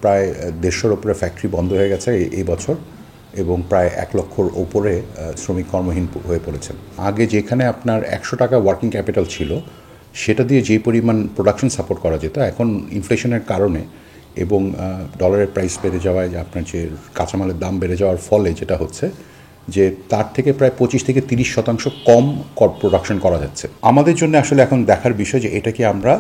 প্রায় 150-র উপরে ফ্যাক্টরি বন্ধ হয়ে গেছে এই বছর এবং প্রায় 1 লক্ষর ওপরে শ্রমিক কর্মহীন হয়ে পড়েছেন। আগে যেখানে আপনার 100 টাকা ওয়ার্কিং ক্যাপিটাল ছিল সেটা দিয়ে যে পরিমাণ প্রোডাকশন সাপোর্ট করা যেত, এখন ইনফ্লেশনের কারণে এবং ডলারের প্রাইস বেড়ে যাওয়ায় আপনার যে কাঁচামালের দাম বেড়ে যাওয়ার ফলে যেটা হচ্ছে যে তার থেকে প্রায় 25-30% কম প্রোডাকশন করা যাচ্ছে। আমাদের জন্য আসলে এখন দেখার বিষয় যে এটা কি আমরা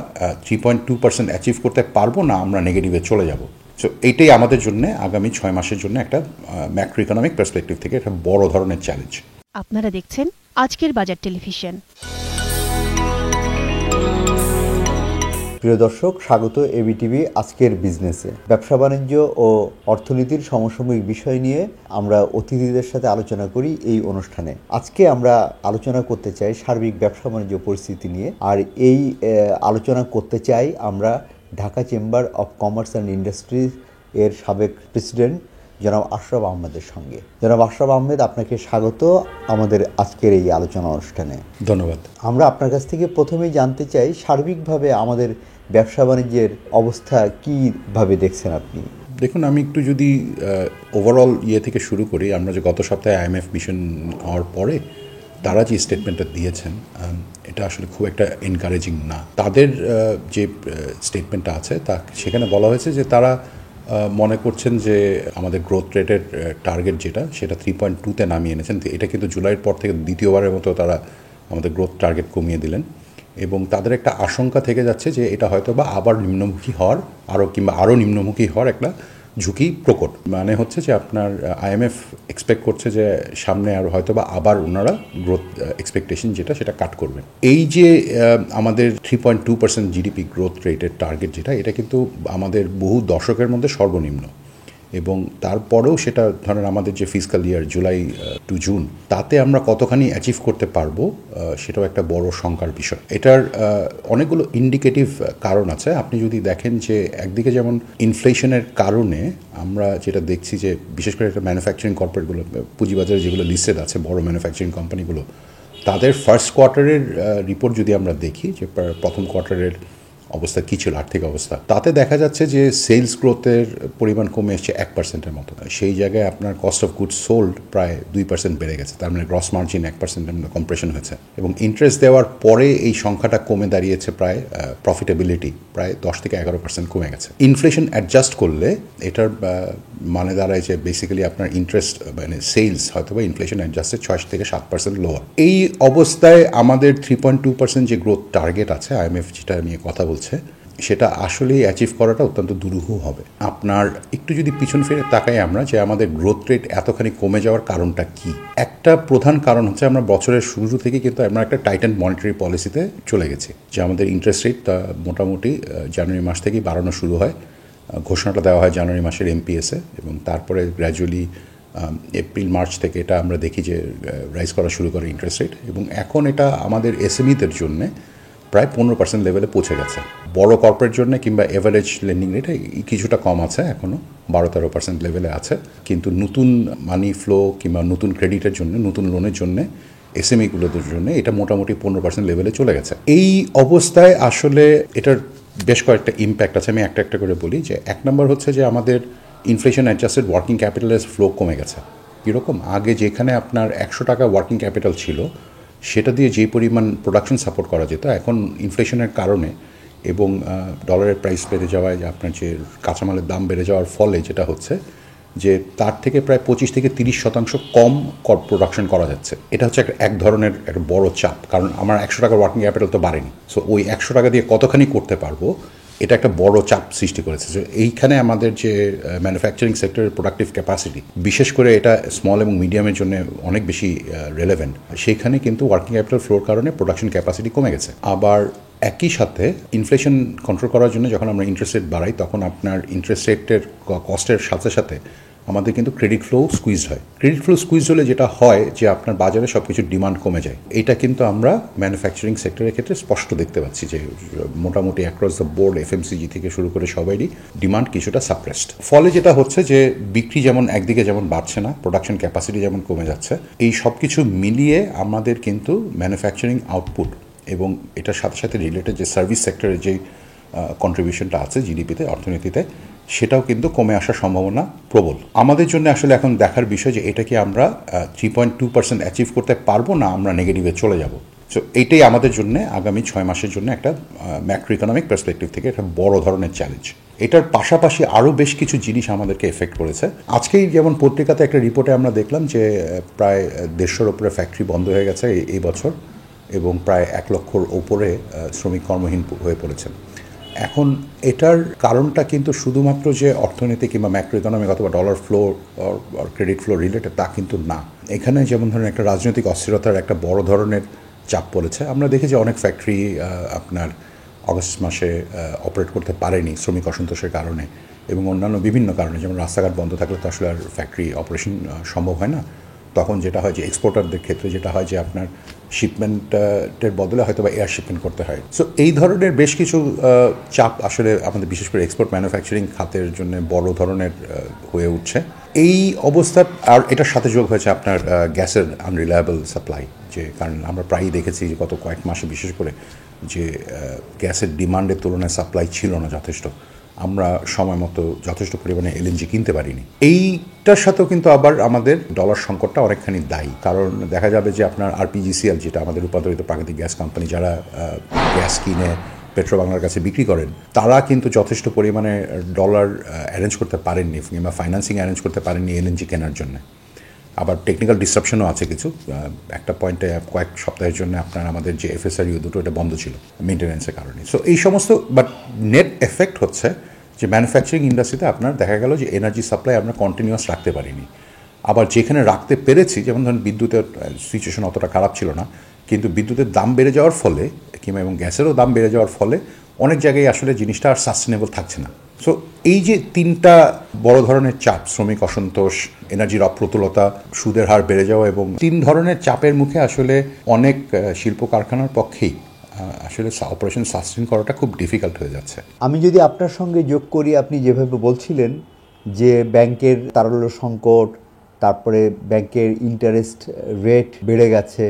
3.2% অ্যাচিভ করতে পারবো না আমরা নেগেটিভে চলে যাব। সো এইটাই আমাদের জন্য আগামী 6 মাসের জন্য একটা ম্যাক্রো ইকোনমিক পার্সপেক্টিভ থেকে একটা বড় ধরনের চ্যালেঞ্জ। আপনারা দেখছেন আজকের বাজার টেলিভিশন। প্রিয় দর্শক, স্বাগত এবিটিভি আজকের বিজনেসে। ব্যবসা বাণিজ্য ও অর্থনীতির সমসাময়িক বিষয় নিয়ে আমরা অতিথিদের সাথে আলোচনা করি এই অনুষ্ঠানে। আজকে আমরা আলোচনা করতে চাই সার্বিক ব্যবসা বাণিজ্য পরিস্থিতি নিয়ে, আর এই আলোচনা করতে চাই আমরা Dhaka chamber of commerce and industries এর সাবেক প্রেসিডেন্ট জনাব আশরাফ আহমেদের সঙ্গে। জনাব আশরাফ আহমেদ, আপনাকে স্বাগত আমাদের আজকের এই আলোচনা অনুষ্ঠানে। ধন্যবাদ। আমরা আপনার কাছ থেকে প্রথমেই জানতে চাই সার্বিকভাবে আমাদের ব্যবসা বাণিজ্যের অবস্থা কীভাবে দেখছেন আপনি? দেখুন, আমি একটু যদি ওভারঅল থেকে শুরু করি। আমরা যে গত সপ্তাহে IMF মিশন হওয়ার পরে তারা যে স্টেটমেন্টটা দিয়েছেন এটা আসলে খুব একটা এনকারেজিং না। তাদের যে স্টেটমেন্টটা আছে সেখানে বলা হয়েছে যে তারা মনে করছেন যে আমাদের গ্রোথ রেটের টার্গেট যেটা সেটা 3.2-তে নামিয়ে এনেছেন। এটা কিন্তু জুলাইয়ের পর থেকে দ্বিতীয়বারের মতো তারা আমাদের গ্রোথ টার্গেট কমিয়ে দিলেন এবং তাদের একটা আশঙ্কা থেকে যাচ্ছে যে এটা হয়তো বা আবার নিম্নমুখী হওয়ার আরও নিম্নমুখী হওয়ার একটা ঝুঁকি প্রকট। মানে হচ্ছে যে আপনার IMF এক্সপেক্ট করছে যে সামনে আর হয়তো বা আবার ওনারা গ্রোথ এক্সপেকটেশন সেটা কাট করবেন। এই যে আমাদের 3.2% জিডিপি গ্রোথ রেটের টার্গেট এটা কিন্তু আমাদের বহু দশকের মধ্যে সর্বনিম্ন এবং তারপরেও সেটা ধরেন আমাদের যে ফিসক্যাল ইয়ার জুলাই টু জুন তাতে আমরা কতখানি অ্যাচিভ করতে পারবো সেটাও একটা বড় শঙ্কার বিষয়। এটার অনেকগুলো ইন্ডিকেটিভ কারণ আছে। আপনি যদি দেখেন যে একদিকে যেমন ইনফ্লেশনের কারণে আমরা যেটা দেখছি যে বিশেষ করে একটা ম্যানুফ্যাকচারিং কর্পোরেটগুলো পুঁজিবাজারে যেগুলো লিস্টেড আছে বড় ম্যানুফ্যাকচারিং কোম্পানিগুলো, তাদের ফার্স্ট কোয়ার্টারের রিপোর্ট যদি আমরা দেখি যে প্রথম কোয়ার্টারের অবস্থা কী ছিল, আর্থিক অবস্থা, তাতে দেখা যাচ্ছে যে সেলস গ্রোথের পরিমাণ কমে এসছে 1%-এর মতো। সেই জায়গায় আপনার কস্ট অফ গুডস সোল্ড প্রায় 2% বেড়ে গেছে, তার মানে গ্রস মার্জিন 1%-এর মতো কম্প্রেশন হয়েছে এবং ইন্টারেস্ট দেওয়ার পরে এই সংখ্যাটা কমে দাঁড়িয়েছে প্রায় প্রফিটেবিলিটি প্রায় 10-11% কমে গেছে। ইনফ্লেশন অ্যাডজাস্ট করলে এটার মানে দাঁড়ায় যে বেসিক্যালি আপনার ইন্টারেস্ট মানে সেলস হয়তো বা ইনফ্লেশন অ্যাডজাস্টে 6-7% লোয়ার। এই অবস্থায় আমাদের 3.2% যে গ্রোথ টার্গেট আছে IMF যেটা নিয়ে কথা বলছে সেটা আসলেই অ্যাচিভ করাটা অত্যন্ত দুরূহ হবে। আপনার একটু যদি পিছন ফিরে তাকাই আমরা যে আমাদের গ্রোথ রেট এতখানি কমে যাওয়ার কারণটা কি, একটা প্রধান কারণ হচ্ছে আমরা বছরের শুরু থেকে কিন্তু আমরা একটা টাইটেন মনিটারি পলিসিতে চলে গেছি যে আমাদের ইন্টারেস্ট রেট মোটামুটি জানুয়ারি মাস থেকেই বাড়ানো শুরু হয়। ঘোষণাটা দেওয়া হয় জানুয়ারি মাসের MPS-এ এবং তারপরে গ্র্যাজুয়ালি এপ্রিল মার্চ থেকে এটা আমরা দেখি যে রাইজ করা শুরু করে ইন্টারেস্ট রেট এবং এখন এটা আমাদের SME-দের জন্যে প্রায় 15% লেভেলে পৌঁছে গেছে। বড় কর্পোরেট জন্য কিংবা এভারেজ লেন্ডিং রেট কিছুটা কম আছে, এখনও 12-13% লেভেলে আছে, কিন্তু নতুন মানি ফ্লো কিংবা নতুন ক্রেডিটের জন্য নতুন লোনের জন্য SME-গুলোদের জন্য এটা মোটামুটি 15% লেভেলে চলে গেছে। এই অবস্থায় আসলে এটার বেশ কয়েকটা ইম্প্যাক্ট আছে। আমি একটা করে বলি যে 1 নম্বর হচ্ছে যে আমাদের ইনফ্লেশন অ্যাডজাস্টেড ওয়ার্কিং ক্যাপিটালের ফ্লো কমে গেছে। কীরকম, আগে যেখানে আপনার 100 টাকা ওয়ার্কিং ক্যাপিটাল ছিল সেটা দিয়ে যে পরিমাণ প্রোডাকশন সাপোর্ট করা যেত, এখন ইনফ্লেশনের কারণে এবং ডলারের প্রাইস বেড়ে যাওয়ায় আপনার যে কাঁচামালের দাম বেড়ে যাওয়ার ফলে যেটা হচ্ছে যে তার থেকে প্রায় 25-30% কম প্রোডাকশন করা যাচ্ছে। এটা হচ্ছে এক ধরনের একটা বড় চাপ, কারণ আমার 100 টাকার ওয়ার্কিং ক্যাপিটাল তো বাড়েনি। সো ওই 100 টাকা দিয়ে কতখানি করতে পারবো এটা একটা বড় চাপ সৃষ্টি করেছে। যে এইখানে আমাদের যে ম্যানুফ্যাকচারিং সেক্টরের প্রোডাক্টিভ ক্যাপাসিটি, বিশেষ করে এটা স্মল এবং মিডিয়ামের জন্য অনেক বেশি রেলেভেন্ট, সেইখানে কিন্তু ওয়ার্কিং ক্যাপিটাল ফ্লোর কারণে প্রোডাকশন ক্যাপাসিটি কমে গেছে। আবার একই সাথে ইনফ্লেশন কন্ট্রোল করার জন্য যখন আমরা ইন্টারেস্ট রেট বাড়াই তখন আপনার ইন্টারেস্ট রেটের কস্টের সাথে সাথে আমাদের কিন্তু ক্রেডিট ফ্লো স্কুইজড হয়। ক্রেডিট ফ্লো স্কুইজ হলে যেটা হয় যে আপনার বাজারে সব কিছুর ডিমান্ড কমে যায়। এটা কিন্তু আমরা ম্যানুফ্যাকচারিং সেক্টরের ক্ষেত্রে স্পষ্ট দেখতে পাচ্ছি যে মোটামুটি অ্যাক্রস দ্য বোর্ড FMCG থেকে শুরু করে সবাইরই ডিমান্ড কিছুটা সাপ্রেসড। ফলে যেটা হচ্ছে যে বিক্রি যেমন একদিকে যেমন বাড়ছে না, প্রোডাকশন ক্যাপাসিটি যেমন কমে যাচ্ছে, এই সব কিছু মিলিয়ে আমাদের কিন্তু ম্যানুফ্যাকচারিং আউটপুট এবং এটার সাথে সাথে রিলেটেড যে সার্ভিস সেক্টরের যে কন্ট্রিবিউশনটা আছে জিডিপিতে, অর্থনীতিতে, সেটাও কিন্তু কমে আসার সম্ভাবনা প্রবল। আমাদের জন্য আসলে এখন দেখার বিষয় যে এটা কি আমরা 3.2% অ্যাচিভ করতে পারবো না আমরা নেগেটিভে চলে যাব। সো এইটাই আমাদের জন্য আগামী 6 মাসের জন্য একটা ম্যাক্রো ইকোনমিক পার্সপেক্টিভ থেকে একটা বড় ধরনের চ্যালেঞ্জ। এটার পাশাপাশি আরও বেশ কিছু জিনিস আমাদেরকে এফেক্ট করেছে। আজকেই যেমন পত্রিকাতে একটা রিপোর্টে আমরা দেখলাম যে প্রায় 150-র উপরে ফ্যাক্টরি বন্ধ হয়ে গেছে এই বছর, এবং প্রায় 1 লক্ষর ওপরে শ্রমিক কর্মহীন হয়ে পড়েছেন। এখন এটার কারণটা কিন্তু শুধুমাত্র যে অর্থনীতি কিংবা ম্যাক্রো ইকোনমিক অথবা ডলার ফ্লো আর ক্রেডিট ফ্লো রিলেটেড তা কিন্তু না। এখানে যেমন ধরেন একটা রাজনৈতিক অস্থিরতার একটা বড় ধরনের চাপ পড়েছে। আমরা দেখেছি অনেক ফ্যাক্টরি আপনার অগস্ট মাসে অপারেট করতে পারেনি শ্রমিক অসন্তোষের কারণে এবং অন্যান্য বিভিন্ন কারণে, যেমন রাস্তাঘাট বন্ধ থাকলে তো আসলে আর ফ্যাক্টরি অপারেশন সম্ভব হয় না। তখন যেটা হয় যে এক্সপোর্টারদের ক্ষেত্রে যেটা হয় যে আপনার শিপমেন্টের বদলে হয়তো বা এয়ার শিপমেন্ট করতে হয়। সো এই ধরনের বেশ কিছু চাপ আসলে আমাদের বিশেষ করে এক্সপোর্ট ম্যানুফ্যাকচারিং খাতের জন্য বড় ধরনের হয়ে উঠছে। এই অবস্থা আর এটার সাথে যোগ হয়েছে আপনার গ্যাসের আনরিলায়েবল সাপ্লাই, যে কারণ আমরা প্রায়ই দেখেছি যে গত কয়েক মাসে বিশেষ করে যে গ্যাসের ডিমান্ডের তুলনায় সাপ্লাই ছিল না যথেষ্ট। আমরা সময় মতো যথেষ্ট পরিমাণে এলএনজি কিনতে পারিনি। এইটার সাথেও কিন্তু আবার আমাদের ডলার সংকটটা অনেকখানি দায়ী, কারণ দেখা যাবে যে আপনার আরপিজিসিএল যেটা আমাদের রূপান্তরিত প্রাকৃতিক গ্যাস কোম্পানি, যারা গ্যাস কিনে পেট্রোবাংলার কাছে বিক্রি করেন, তারা কিন্তু যথেষ্ট পরিমাণে ডলার অ্যারেঞ্জ করতে পারেননি কিংবা ফাইন্যান্সিং অ্যারেঞ্জ করতে পারেননি এলএনজি কেনার জন্য। আবার টেকনিক্যাল ডিসরাপশনও আছে কিছু। একটা পয়েন্টে কয়েক সপ্তাহের জন্য আপনার আমাদের যে এফএসআরইউ দুটো এটা বন্ধ ছিল মেনটেন্যান্সের কারণে। সো এই সমস্ত বাট নেট এফেক্ট হচ্ছে যে ম্যানুফ্যাকচারিং ইন্ডাস্ট্রিতে আপনার দেখা গেল যে এনার্জি সাপ্লাই আমরা কন্টিনিউয়াস রাখতে পারিনি। আবার যেখানে রাখতে পেরেছি, যেমন ধরুন বিদ্যুতের সিচুয়েশন অতটা খারাপ ছিল না, কিন্তু বিদ্যুতের দাম বেড়ে যাওয়ার ফলে কিংবা এবং গ্যাসেরও দাম বেড়ে যাওয়ার ফলে অনেক জায়গায় আসলে জিনিসটা আর সাস্টেনেবল থাকছে না। সো এই যে তিনটা বড় ধরনের চাপ, শ্রমিক অসন্তোষ, এনার্জির অপ্রতুলতা, সুদের হার বেড়ে যাওয়া, এবং 3 ধরনের চাপের মুখে আসলে অনেক শিল্প কারখানার পক্ষেই আসলে অপারেশন সাস্টেন করাটা খুব ডিফিকাল্ট হয়ে যাচ্ছে। আমি যদি আপনার সঙ্গে যোগ করি, আপনি যেভাবে বলছিলেন যে ব্যাংকের তারল্য সংকট, তারপরে ব্যাংকের ইন্টারেস্ট রেট বেড়ে গেছে,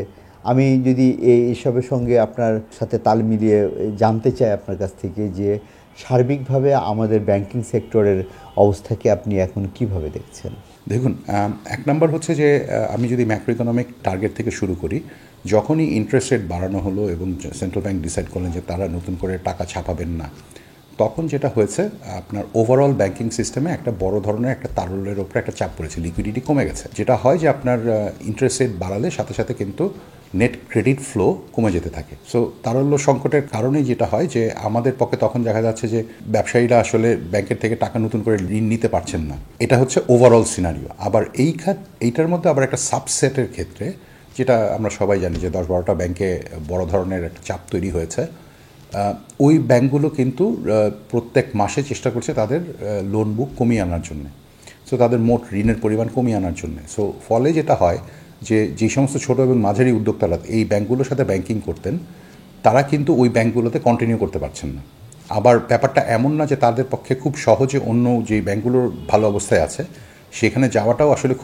আমি যদি এইসবের সঙ্গে আপনার সাথে তাল মিলিয়ে জানতে চাই আপনার কাছ থেকে যে সার্বিকভাবে আমাদের ব্যাংকিং সেক্টরের অবস্থাকে আপনি এখন কিভাবে দেখছেন? দেখুন, 1 নম্বর হচ্ছে যে আমি যদি ম্যাক্রো ইকোনমিক টার্গেট থেকে শুরু করি, যখনই ইন্টারেস্ট রেট বাড়ানো হলো এবং সেন্ট্রাল ব্যাংক ডিসাইড করলেন যে তারা নতুন করে টাকা ছাপাবেন না, তখন যেটা হয়েছে আপনার ওভারঅল ব্যাংকিং সিস্টেমে একটা বড় ধরনের একটা তারল্যের ওপরে একটা চাপ পড়েছে, লিকুইডিটি কমে গেছে। যেটা হয় যে আপনার ইন্টারেস্ট রেট বাড়ালে সাথে সাথে কিন্তু নেট ক্রেডিট ফ্লো কমে যেতে থাকে। সো তারল্য সংকটের কারণেই যেটা হয় যে আমাদের পক্ষে তখন দেখা যাচ্ছে যে ব্যবসায়ীরা আসলে ব্যাংকের থেকে টাকা নতুন করে ঋণ নিতে পারছেন না। এটা হচ্ছে ওভারঅল সিনারিও। আবার এইটার মধ্যে আবার একটা সাবসেটের ক্ষেত্রে, যেটা আমরা সবাই জানি যে 10-12টা ব্যাংকে বড় ধরনের একটা চাপ তৈরি হয়েছে, ওই ব্যাংকগুলো কিন্তু প্রত্যেক মাসে চেষ্টা করছে তাদের লোন বুক কমিয়ে আনার জন্য, সো তাদের মোট ঋণের পরিমাণ কমিয়ে আনার জন্য। সো ফলে যেটা হয় যে সমস্ত ছোট এবং মাঝারি উদ্যোক্তারা এই ব্যাংকগুলোর সাথে ব্যাংকিং করতেন, তারা কিন্তু ওই ব্যাংকগুলোতে কন্টিনিউ করতে পারছেন না। আবার ব্যাপারটা এমন না যে তাদের পক্ষে খুব সহজে অন্য যে ব্যাংকগুলোর ভালো অবস্থায় আছে সেখানে যাওয়াটাও আসলে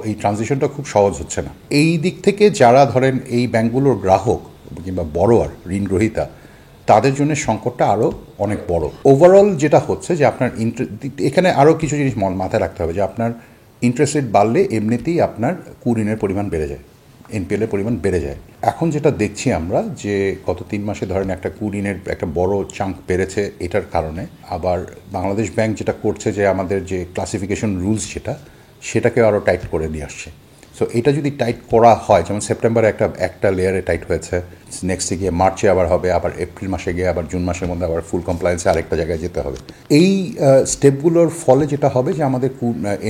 এই ট্রানজিশনটা খুব সহজ হচ্ছে না। এই দিক থেকে যারা ধরেন এই ব্যাংকগুলোর গ্রাহক কিংবা বড়োয়ার ঋণ গ্রহীতা, তাদের জন্য সংকটটা আরও অনেক বড়। ওভারঅল যেটা হচ্ছে যে আপনার এখানে আরও কিছু জিনিস মাথায় রাখতে হবে যে আপনার ইন্টারেস্ট রেট বাড়লে এমনিতেই আপনার ঋণের পরিমাণ বেড়ে যায়, এনপিএলের পরিমাণ বেড়ে যায়। এখন যেটা দেখছি আমরা যে গত 3 মাসে ধরেন একটা ঋণের একটা বড় চাঙ্ক বেড়েছে এটার কারণে। আবার বাংলাদেশ ব্যাংক যেটা করছে যে আমাদের যে ক্লাসিফিকেশন রুলস সেটাকে আরও টাইট করে নিয়ে আসছে। সো এটা যদি টাইট করা হয়, যেমন সেপ্টেম্বরে একটা লেয়ারে টাইট হয়েছে, নেক্সটে গিয়ে মার্চে আবার হবে, আবার এপ্রিল মাসে গিয়ে আবার জুন মাসের মধ্যে আবার ফুল কমপ্লায়েন্সে আরেকটা জায়গায় যেতে হবে। এই স্টেপগুলোর ফলে যেটা হবে যে আমাদের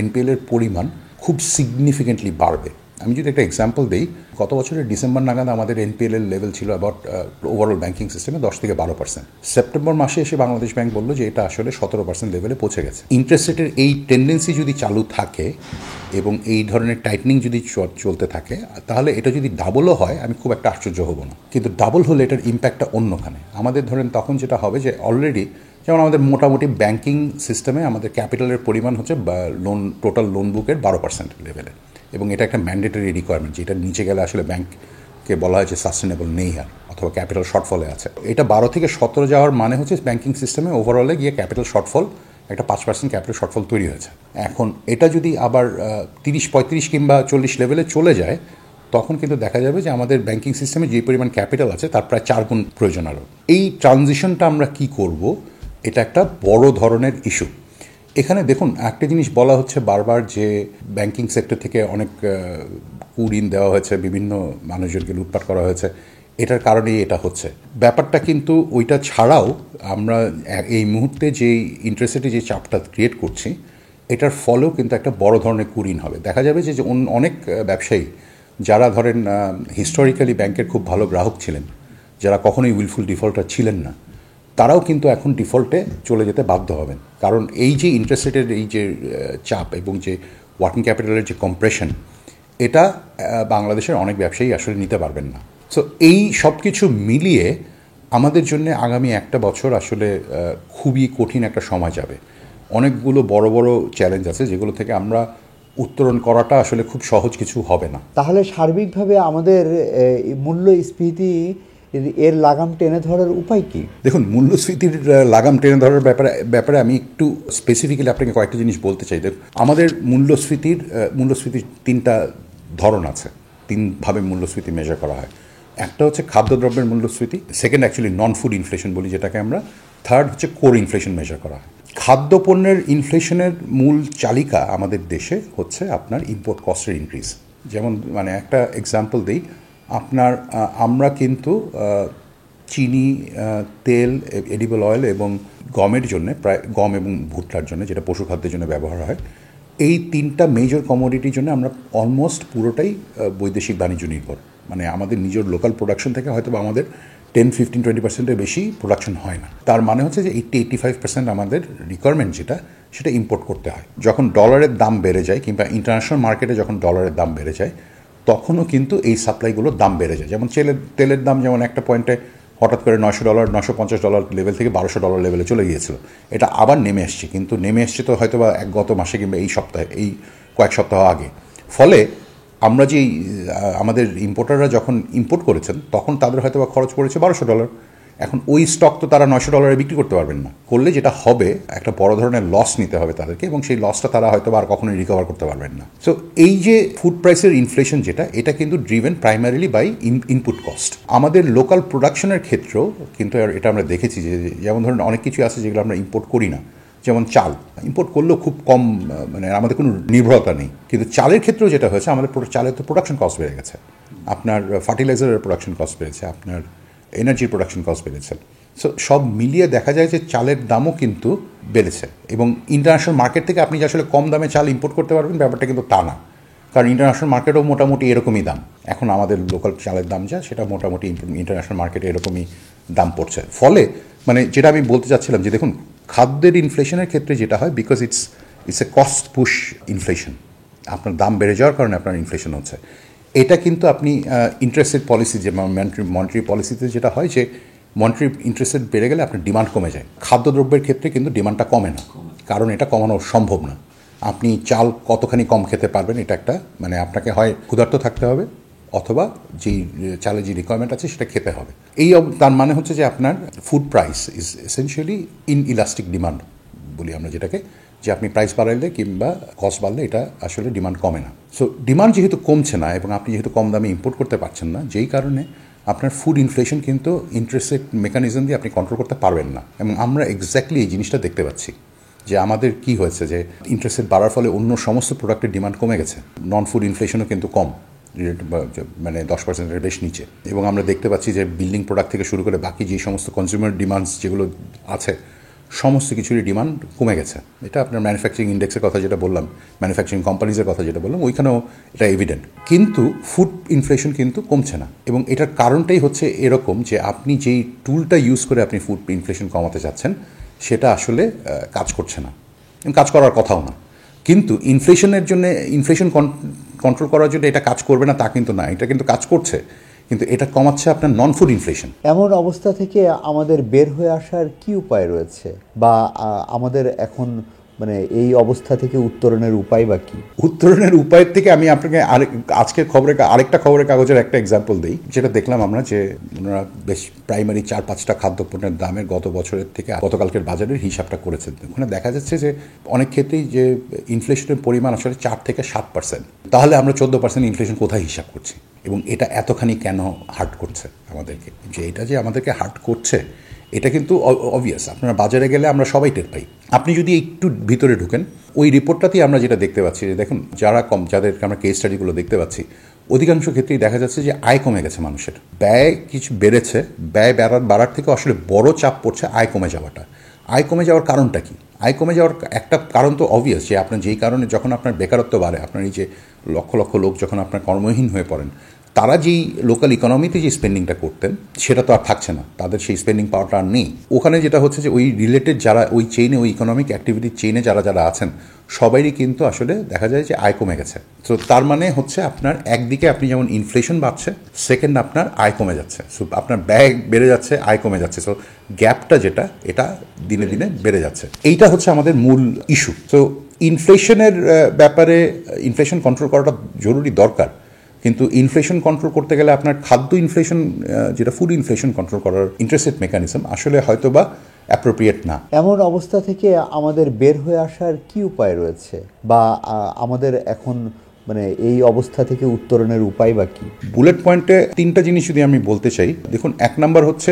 এনপিএলের পরিমাণ খুব সিগনিফিকেন্টলি বাড়বে। আমি যদি একটা এক্সাম্পল দিই, গত বছরের ডিসেম্বর নাগাদ আমাদের এনপিএলের লেভেল ছিল অ্যাবাউট ওভারঅল ব্যাংকিং সিস্টেমে 10-12%। সেপ্টেম্বর মাসে এসে বাংলাদেশ ব্যাংক বললো যে এটা আসলে 17% লেভেলে পৌঁছে গেছে। ইন্টারেস্ট রেটের এই টেন্ডেন্সি যদি চালু থাকে এবং এই ধরনের টাইটনিং যদি চলতে থাকে, তাহলে এটা যদি ডাবলও হয় আমি খুব একটা আশ্চর্য হব না। কিন্তু ডাবল হলে এটার ইম্প্যাক্টটা অন্যখানে। আমাদের ধরেন তখন যেটা হবে যে অলরেডি যেমন আমাদের মোটামুটি ব্যাংকিং সিস্টেমে আমাদের ক্যাপিটালের পরিমাণ হচ্ছে টোটাল লোন বুকের 12% লেভেলে, এবং এটা একটা ম্যান্ডেটরি রিকোয়ারমেন্ট, যেটা নিচে গেলে আসলে ব্যাংককে বলা হয় যে সাস্টেনেবল নেই আর, অথবা ক্যাপিটাল শর্টফলে আছে। এটা 12 থেকে 17 যাওয়ার মানে হচ্ছে ব্যাংকিং সিস্টেমে ওভারঅলে গিয়ে ক্যাপিটাল শর্টফল একটা 5% ক্যাপিটাল শর্টফল তৈরি হয়েছে। এখন এটা যদি আবার 30-35 কিংবা 40 লেভেলে চলে যায়, তখন কিন্তু দেখা যাবে যে আমাদের ব্যাংকিং সিস্টেমে যে পরিমাণ ক্যাপিটাল আছে তার প্রায় 4 গুণ প্রয়োজন আরও। এই ট্রানজিশনটা আমরা কি করব, এটা একটা বড় ধরনের ইস্যু। এখানে দেখুন, একটা জিনিস বলা হচ্ছে বারবার যে ব্যাংকিং সেক্টর থেকে অনেক ঋণ দেওয়া হয়েছে, বিভিন্ন মানুষজনকে লুটপাট করা হয়েছে, এটার কারণেই এটা হচ্ছে। ব্যাপারটা কিন্তু ওইটা ছাড়াও আমরা এই মুহূর্তে যে ইন্টারেস্ট রেটে যে চাপটা ক্রিয়েট করছি, এটার ফলেও কিন্তু একটা বড় ধরনের ঋণ হবে। দেখা যাবে যে অনেক ব্যবসায়ী যারা ধরেন হিস্টোরিক্যালি ব্যাংকের খুব ভালো গ্রাহক ছিলেন, যারা কখনোই উইলফুল ডিফল্টার ছিলেন না, তারাও কিন্তু এখন ডিফল্টে চলে যেতে বাধ্য হবেন। কারণ এই যে ইন্টারেস্ট রেটের এই যে চাপ এবং যে ওয়ার্কিং ক্যাপিটালের যে কম্প্রেশন, এটা বাংলাদেশের অনেক ব্যবসায়ী আসলে নিতে পারবেন না। সো এই সব কিছু মিলিয়ে আমাদের জন্য আগামী একটা বছর আসলে খুবই কঠিন একটা সময় যাবে। অনেকগুলো বড় বড় চ্যালেঞ্জ আছে যেগুলো থেকে আমরা উত্তরণ করাটা আসলে খুব সহজ কিছু হবে না। তাহলে সার্বিকভাবে আমাদের মূল্যস্ফীতি এর লাগাম টেনে ধরার উপায় কি? দেখুন, মূল্যস্ফীতির লাগাম টেনে ধরার ব্যাপারে আমি একটু স্পেসিফিক্যালি আপনাকে কয়েকটা জিনিস বলতে চাই। দেখুন, আমাদের মূল্যস্ফীতির 3টা ধরন আছে, 3ভাবে মূল্যস্ফীতি মেজার করা হয়। একটা হচ্ছে খাদ্যদ্রব্যের মূল্যস্ফীতি, সেকেন্ড অ্যাকচুয়ালি নন ফুড ইনফ্লেশন বলি যেটাকে আমরা, থার্ড হচ্ছে কোর ইনফ্লেশন মেজার করা হয়। খাদ্যপণ্যের ইনফ্লেশনের মূল চালিকা আমাদের দেশে হচ্ছে আপনার ইম্পোর্ট কস্টের ইনক্রিজ। যেমন একটা এক্সাম্পল দিই, আমরা কিন্তু চিনি, তেল, এডিবল অয়েল এবং গমের জন্য, প্রায় গম এবং ভুট্টার জন্য, যেটা পশুখাদ্যের জন্য ব্যবহার হয়, এই 3টা মেজর কমোডিটির জন্য আমরা অলমোস্ট পুরোটাই বৈদেশিক বাণিজ্য নির্ভর। আমাদের নিজের লোকাল প্রোডাকশন থেকে হয়তো আমাদের 10-15-20%-এর বেশি প্রোডাকশন হয় না। তার মানে হচ্ছে যে 80-85% আমাদের রিকোয়ারমেন্ট সেটা ইম্পোর্ট করতে হয়। যখন ডলারের দাম বেড়ে যায় কিংবা ইন্টারন্যাশনাল মার্কেটে যখন ডলারের দাম বেড়ে যায়, তখনও কিন্তু এই সাপ্লাইগুলোর দাম বেড়ে যায়। যেমন তেলের দাম যেমন একটা পয়েন্টে হঠাৎ করে $900, $950 লেভেল থেকে $1200 লেভেলে চলে গিয়েছিল। এটা আবার নেমে এসছে, কিন্তু নেমে এসছে তো হয়তো বা গত মাসে কিংবা এই সপ্তাহে, এই কয়েক সপ্তাহ আগে। ফলে আমরা যে আমাদের ইম্পোর্টাররা যখন ইম্পোর্ট করেছেন, তখন তাদের হয়তো বা খরচ পড়েছে $1200। এখন ওই স্টক তো তারা $900 বিক্রি করতে পারবেন না। করলে যেটা হবে, একটা বড় ধরনের লস নিতে হবে তাদেরকে, এবং সেই লসটা তারা হয়তো আর কখনোই রিকভার করতে পারবেন না। সো এই যে ফুড প্রাইসের ইনফ্লেশন এটা কিন্তু driven primarily by input cost. আমাদের লোকাল প্রোডাকশনের ক্ষেত্রেও কিন্তু এটা আমরা দেখেছি যে যেমন ধরুন অনেক কিছু আছে যেগুলো আমরা ইম্পোর্ট করি না, যেমন চাল ইম্পোর্ট করলেও খুব কম, আমাদের কোনো নির্ভরতা নেই। কিন্তু চালের ক্ষেত্রেও যেটা হয়েছে, আমাদের চালের তো প্রোডাকশন কস্ট বেড়ে গেছে, আপনার ফার্টিলাইজারের প্রোডাকশন কস্ট বেড়েছে, আপনার এনার্জির প্রোডাকশন কস্ট বেড়েছে। সো সব মিলিয়ে দেখা যায় যে চালের দামও কিন্তু বেড়েছে। এবং ইন্টারন্যাশনাল মার্কেট থেকে আপনি যে আসলে কম দামে চাল ইম্পোর্ট করতে পারবেন, ব্যাপারটা কিন্তু তা না। কারণ ইন্টারন্যাশনাল মার্কেটেও মোটামুটি এরকমই দাম। এখন আমাদের লোকাল চালের দাম সেটা মোটামুটি ইন্টারন্যাশনাল মার্কেটে এরকমই দাম পড়ছে। ফলে যেটা আমি বলতে চাচ্ছিলাম যে দেখুন, খাদ্যের ইনফ্লেশনের ক্ষেত্রে যেটা হয়, because it's a cost push inflation, আপনার দাম বেড়ে যাওয়ার কারণে আপনার ইনফ্লেশন হচ্ছে। এটা কিন্তু আপনি ইন্টারেস্ট রেট পলিসি, যে মনিটারি পলিসিতে যেটা হয় যে মনিটারি ইন্টারেস্ট রেট বেড়ে গেলে আপনার ডিমান্ড কমে যায়। খাদ্যদ্রব্যের ক্ষেত্রে কিন্তু ডিমান্ডটা কমে না, কারণ এটা কমানো সম্ভব না। আপনি চাল কতখানি কম খেতে পারবেন, এটা একটা আপনাকে হয় ক্ষুধার্ত থাকতে হবে, অথবা যেই চালের যে রিকোয়ারমেন্ট আছে সেটা খেতে হবে। তার মানে হচ্ছে যে আপনার food price is essentially inelastic demand বলি আমরা যেটাকে, যে আপনি প্রাইস বাড়াইলে কিংবা কস্ট বাড়লে এটা আসলে ডিমান্ড কমে না। সো ডিমান্ড যেহেতু কমছে না এবং আপনি যেহেতু কম দামে ইম্পোর্ট করতে পারছেন না, যেই কারণে আপনার ফুড ইনফ্লেশন কিন্তু ইন্টারেস্ট রেট মেকানিজম দিয়ে আপনি কন্ট্রোল করতে পারবেন না। এবং আমরা এক্স্যাক্টলি এই জিনিসটা দেখতে পাচ্ছি যে আমাদের কি হয়েছে, যে ইন্টারেস্ট রেট বাড়ার ফলে অন্য সমস্ত প্রোডাক্টের ডিমান্ড কমে গেছে। নন ফুড ইনফ্লেশনও কিন্তু কম, 10%-এর বেশ নিচে। এবং আমরা দেখতে পাচ্ছি যে বিল্ডিং প্রোডাক্ট থেকে শুরু করে বাকি যে সমস্ত কনজিউমার ডিমান্ডস যেগুলো আছে, সমস্ত কিছুরই ডিমান্ড কমে গেছে। এটা আপনার ম্যানুফ্যাকচারিং ইন্ডেক্সের কথা যেটা বললাম, ম্যানুফ্যাকচারিং কোম্পানিজের কথা যেটা বললাম, ওইখানেও এটা এভিডেন্ট। কিন্তু ফুড ইনফ্লেশন কিন্তু কমছে না। এবং এটার কারণটাই হচ্ছে এরকম যে আপনি যেই টুলটা ইউজ করে আপনি ফুড ইনফ্লেশন কমাতে চাচ্ছেন, সেটা আসলে কাজ করছে না, কাজ করার কথাও না। কিন্তু ইনফ্লেশনের জন্য, ইনফ্লেশন কন্ট্রোল করার জন্য এটা কাজ করবে না তা কিন্তু না, এটা কিন্তু কাজ করছে, কিন্তু এটা কমাচ্ছে আপনার নন ফুড ইনফ্লেশন। এমন অবস্থা থেকে আমাদের বের হয়ে আসার কি উপায় রয়েছে, বা আমাদের এখন মানে এই অবস্থা থেকে উত্তরণের উপায় বা কি? উত্তরণের উপায়ের থেকে আমি আপনাকে আজকের আরেকটা খবরের কাগজের একটা এক্সাম্পল দিই, যেটা দেখলাম আমরা যে ওনারা বেশ প্রাইমারি 4-5টা খাদ্যপণ্যের দামের গত বছরের থেকে গতকালকের বাজারের হিসাবটা করেছেন। ওখানে দেখা যাচ্ছে যে অনেক ক্ষেত্রেই যে ইনফ্লেশনের পরিমাণ আসলে 4 থেকে 7%। তাহলে আমরা 14% ইনফ্লেশন কোথায় হিসাব করছি, এবং এটা এতখানি কেন হার্ট করছে আমাদেরকে? যে এটা যে আমাদেরকে হার্ট করছে এটা কিন্তু অবভিয়াস, আপনারা বাজারে গেলে আমরা সবাই টের পাই। আপনি যদি একটু ভিতরে ঢুকেন, ওই রিপোর্টটাতেই আমরা যেটা দেখতে পাচ্ছি যে দেখুন, যাদেরকে আমরা কেস স্টাডিগুলো দেখতে পাচ্ছি, অধিকাংশ ক্ষেত্রেই দেখা যাচ্ছে যে আয় কমে গেছে মানুষের, ব্যয় কিছু বেড়েছে, ব্যয় বাড়ার থেকে আসলে বড় চাপ পড়ছে আয় কমে যাওয়াটা। আয় কমে যাওয়ার কারণটা কি? আয় কমে যাওয়ার একটা কারণ তো অবভিয়াস, যে আপনার যেই কারণে যখন আপনার বেকারত্ব বাড়ে, আপনার এই যে লক্ষ লক্ষ লোক যখন আপনার কর্মহীন হয়ে পড়েন, তারা যেই লোকাল ইকোনমিতে যে স্পেন্ডিংটা করতেন সেটা তো আর থাকছে না, তাদের সেই স্পেন্ডিং পাওয়ারটা আর নেই। ওখানে যেটা হচ্ছে যে ওই রিলেটেড যারা ওই চেইনে, ওই ইকোনমিক অ্যাক্টিভিটির চেইনে যারা আছেন, সবারই কিন্তু আসলে দেখা যায় যে আয় কমে গেছে। তো তার মানে হচ্ছে আপনার একদিকে আপনি যেমন ইনফ্লেশন বাড়ছে, সেকেন্ড আপনার আয় কমে যাচ্ছে, সো আপনার ব্যয় বেড়ে যাচ্ছে, আয় কমে যাচ্ছে, সো গ্যাপটা যেটা এটা দিনে দিনে বেড়ে যাচ্ছে। এইটা হচ্ছে আমাদের মূল ইস্যু। সো ইনফ্লেশনের ব্যাপারে ইনফ্লেশন কন্ট্রোল করাটা জরুরি দরকার, কিন্তু ইনফ্লেশন কন্ট্রোল করতে গেলে আপনার খাদ্য ইনফ্লেশন, যেটা ফুড ইনফ্লেশন কন্ট্রোল করার ইন্টারেস্টেড মেকানিজম, আসলে হয়তো বা অ্যাপ্রোপ্রিয়েট না। এমন অবস্থা থেকে আমাদের বের হয়ে আসার কি উপায় রয়েছে, বা আমাদের এখন মানে এই অবস্থা থেকে উত্তরণের উপায় বা কি? বুলেট পয়েন্টে 3টা জিনিস যদি আমি বলতে চাই। দেখুন, 1 নাম্বার হচ্ছে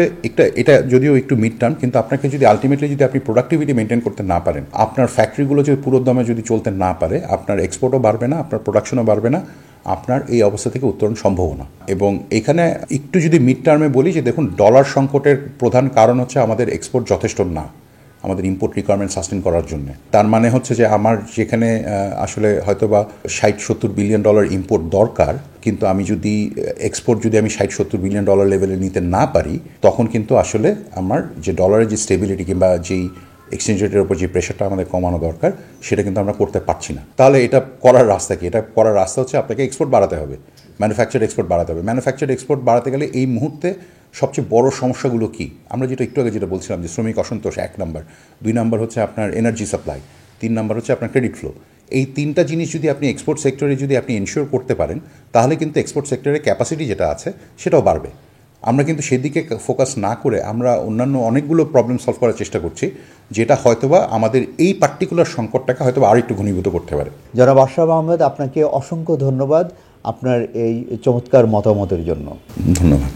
এটা যদিও একটু মিড টার্ম, কিন্তু আপনাকে যদি আলটিমেটলি যদি আপনি প্রোডাক্টিভিটি মেনটেন করতে না পারেন, আপনার ফ্যাক্টরিগুলো যদি পুরো দমে যদি চলতে না পারে, আপনার এক্সপোর্টও বাড়বে না, আপনার প্রোডাকশনও বাড়বে না, আপনার এই অবস্থা থেকে উত্তরণ সম্ভব না। এবং এখানে একটু যদি মিড টার্মে বলি যে দেখুন, ডলার সংকটের প্রধান কারণ হচ্ছে আমাদের এক্সপোর্ট যথেষ্ট না আমাদের ইম্পোর্ট রিকোয়ারমেন্ট সাস্টেন করার জন্য। তার মানে হচ্ছে যে আমার যেখানে আসলে হয়তো বা 60-70 বিলিয়ন ডলার ইম্পোর্ট দরকার, কিন্তু আমি যদি এক্সপোর্ট যদি আমি 60-70 বিলিয়ন ডলার লেভেলে নিতে না পারি, তখন কিন্তু আসলে আমার যে ডলারের যে স্টেবিলিটি কিংবা যেই এক্সচেঞ্জ রেটের উপর যে প্রেশারটা আমাদের কমানো দরকার, সেটা কিন্তু আমরা করতে পারছি না। তাহলে এটা করার রাস্তা কি? এটা করার রাস্তা হচ্ছে আপনাকে এক্সপোর্ট বাড়াতে হবে, ম্যানুফ্যাকচার এক্সপোর্ট বাড়াতে হবে। ম্যানুফ্যাকচার এক্সপোর্ট বাড়াতে গেলে এই মুহূর্তে সবচেয়ে বড় সমস্যাগুলো কি? আমরা যেটা একটু আগে যেটা বলছিলাম যে শ্রমিক অসন্তোষ 1 নাম্বার, 2 নাম্বার হচ্ছে আপনার এনার্জি সাপ্লাই, 3 নাম্বার হচ্ছে আপনার ক্রেডিট ফ্লো। এই 3টা জিনিস যদি আপনি এক্সপোর্ট সেক্টরে যদি আপনি এনশিওর করতে পারেন, তাহলে কিন্তু এক্সপোর্ট সেক্টরের ক্যাপাসিটি যেটা আছে সেটাও বাড়বে। আমরা কিন্তু সেদিকে ফোকাস না করে আমরা অন্যান্য অনেকগুলো প্রবলেম সলভ করার চেষ্টা করছি, যেটা হয়তোবা আমাদের এই পার্টিকুলার সংকটটাকে হয়তোবা আরও একটু ঘনীভূত করতে পারে। জনাব আশরাফ আহমেদ, আপনাকে অসংখ্য ধন্যবাদ আপনার এই চমৎকার মতামতের জন্য। ধন্যবাদ।